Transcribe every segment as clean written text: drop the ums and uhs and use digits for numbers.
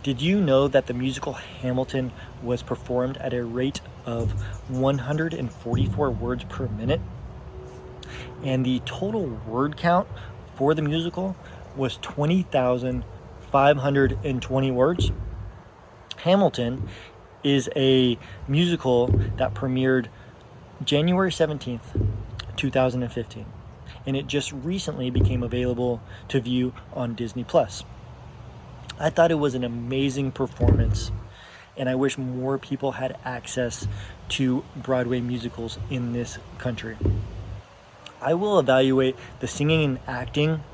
Did you know that the musical Hamilton was performed at a rate of 144 words per minute? And the total word count for the musical was 20,520 words. Hamilton is a musical that premiered January 17th, 2015, and it just recently became available to view on Disney+. I thought it was an amazing performance, and I wish more people had access to Broadway musicals in this country. I will evaluate the singing and acting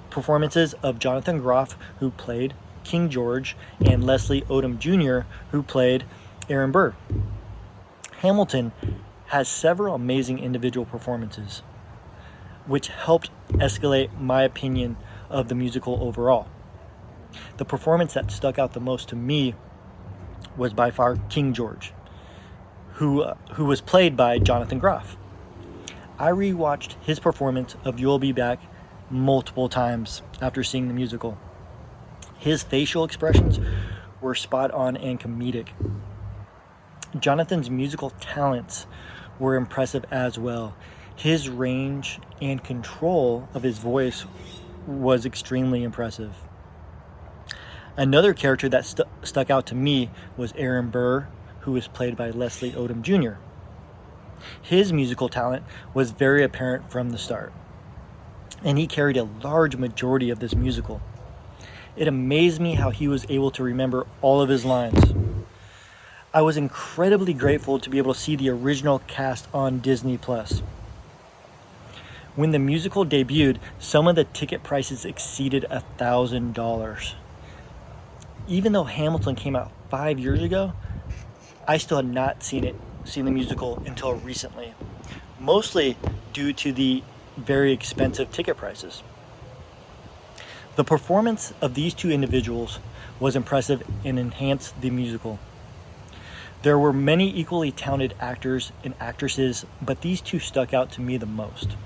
performances of Jonathan Groff, who played King George, and Leslie Odom Jr., who played Aaron Burr. Hamilton has several amazing individual performances, which helped escalate my opinion of the musical overall. The performance that stuck out the most to me was by far King George, who was played by Jonathan Groff. I rewatched his performance of You'll Be Back multiple times after seeing the musical. His facial expressions were spot on and comedic. Jonathan's musical talents were impressive as well. His range and control of his voice was extremely impressive. Another character that stuck out to me was Aaron Burr, who was played by Leslie Odom Jr. His musical talent was very apparent from the start, and he carried a large majority of this musical. It amazed me how he was able to remember all of his lines. I was incredibly grateful to be able to see the original cast on Disney+. When the musical debuted, some of the ticket prices exceeded $1,000. Even though Hamilton came out 5 years ago, I still had not seen the musical until recently, mostly due to the very expensive ticket prices. The performance of these two individuals was impressive and enhanced the musical. There were many equally talented actors and actresses, but these two stuck out to me the most.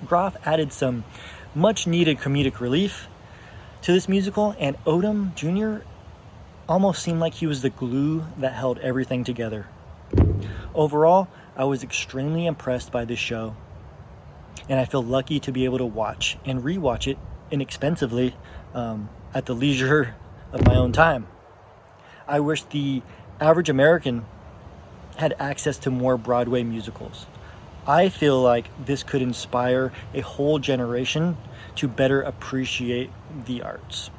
Groff added some much needed comedic relief to this musical, and Odom Jr. almost seemed like he was the glue that held everything together. Overall, I was extremely impressed by this show, and I feel lucky to be able to watch and rewatch it inexpensively at the leisure of my own time. I wish the average American had access to more Broadway musicals. I feel like this could inspire a whole generation to better appreciate the arts.